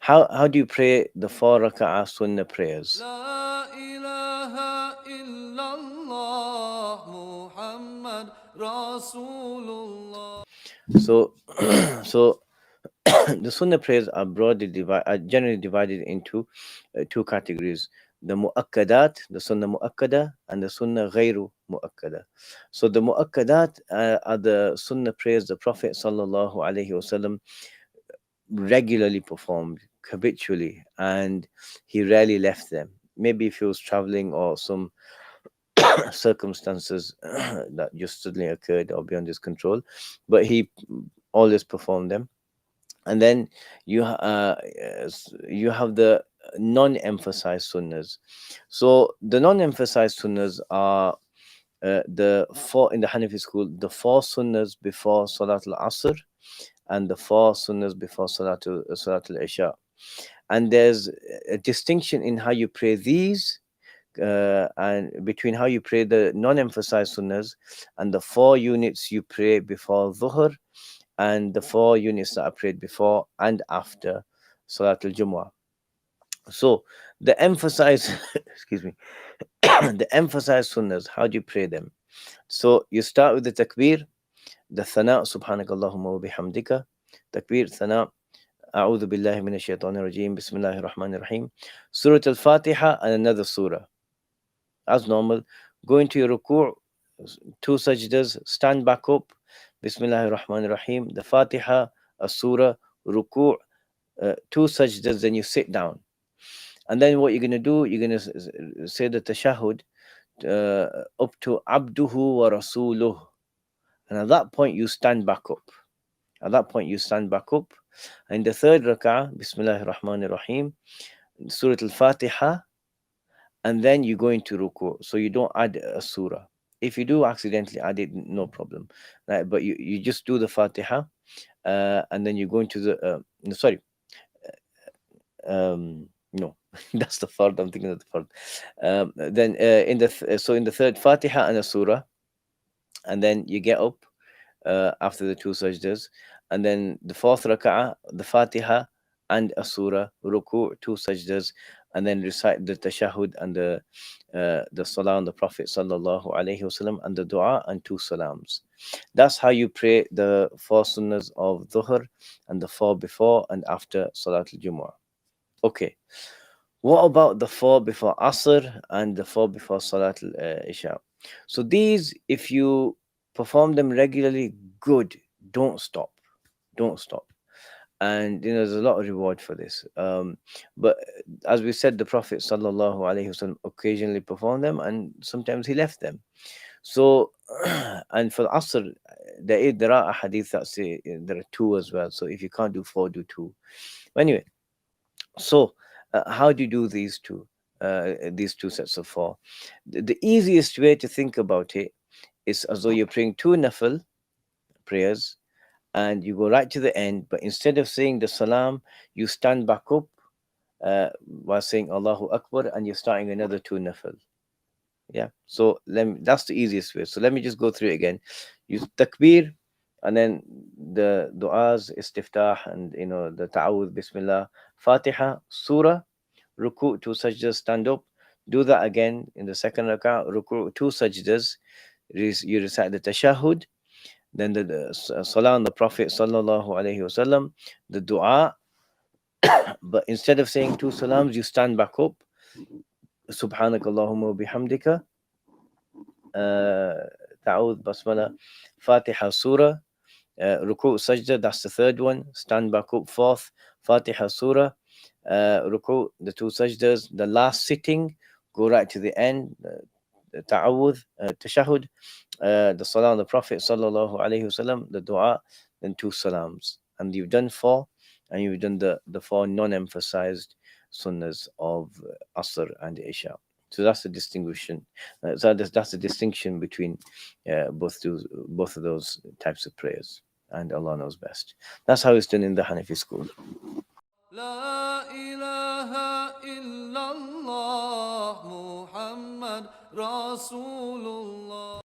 How do you pray the 4 rak'ah sunnah prayers? لا إله إلا الله محمد رسول الله. So, so the sunnah prayers are are generally divided into two categories: the muakkadat, the sunnah muakkada, and the sunnah ghayru muakkada. So the muakkadat are the sunnah prayers the Prophet sallallahu alaihi wasallam regularly performed habitually, and he rarely left them. Maybe if he was traveling or some circumstances that just suddenly occurred or beyond his control, but he always performed them. And then you have the non-emphasized sunnahs. So the non-emphasized sunnahs are the four in the Hanafi school, the 4 sunnahs before Salatul Asr and the 4 sunnahs before Salatul Isha. And there's a distinction in how you pray these and between how you pray the non-emphasized sunnahs and the 4 units you pray before Dhuhr and the 4 units that are prayed before and after Salatul Jumu'ah. So the emphasized, excuse me, the emphasized sunnahs, how do you pray them? So you start with the takbir, the thana, subhanakallahumma wa bihamdika, takbir, thana, a'udhu billahi minash shaitanir rajim, bismillahir rahmanir rahim, Surah Al-Fatiha and another surah. As normal, go into your ruku', 2 sajdas, stand back up, bismillahir rahmanir rahim, the Fatiha, a surah, ruku', 2 sajdas, then you sit down. And then what you're going to do, you're going to say the tashahud up to abduhu wa rasuluh. And at that point, you stand back up. At that point, you stand back up. And the third rak'ah, Bismillahir Rahmanir Rahim, Surah Al-Fatiha, and then you go into ruku. So you don't add a surah. If you do accidentally add it, no problem. Right? But you just do the Fatiha, and then you go into the, no, sorry, no, that's the fard. I'm thinking of the fard. Then in the so in the third Fatiha and a surah, and then you get up after the 2 sajdas, and then the fourth rak'ah, the Fatiha and a surah, ruku, 2 sajdas, and then recite the tashahud and the salah on the Prophet sallallahu alaihi wasallam and the dua and 2 salams. That's how you pray the 4 sunnahs of dhuhr and the 4 before and after Salatul Jumu'ah. Okay, what about the 4 before Asr and the 4 before Salatul Isha? So these, if you perform them regularly, good. Don't stop. Don't stop. And there's a lot of reward for this. But as we said, the Prophet sallallahu alaihi wasallam occasionally performed them, and sometimes he left them. So, and for Asr, there are a hadith that say there are 2 as well. So if you can't do 4, do 2. Anyway, so how do you do these two sets of 4? The easiest way to think about it is as though you're praying 2 nafil prayers, and you go right to the end, but instead of saying the salam, you stand back up while saying Allahu Akbar, and you're starting another 2 nafil. Yeah, so that's the easiest way. So let me just go through it again. Use takbir, and then the du'as, istiftah, and the ta'awudh, bismillah, Fatiha, surah, ruku, 2 sajdas, stand up. Do that again in the second rak'ah, ruku, 2 sajdas. You recite the tashahud, then the salah on the Prophet sallallahu alaihi wasallam, the dua. But instead of saying 2 salams, you stand back up, subhanakallahumma bihamdika, ta'awudh, basmala, Fatiha, surah, ruku, sajda, that's the third one, stand back up, fourth, Fatiha, surah, ruku, the 2 sajdas, the last sitting, go right to the end, the ta'awudh, tashahud, the salah on the Prophet sallallahu alaihi wasallam, the dua, then 2 salams, and you've done 4, and you've done the 4 non-emphasized sunnahs of Asr and Isha. So that's the distinction. That's the distinction between both of those types of prayers, and Allah knows best. That's how it's done in the Hanafi school. لا إله إلا الله محمد رسول الله.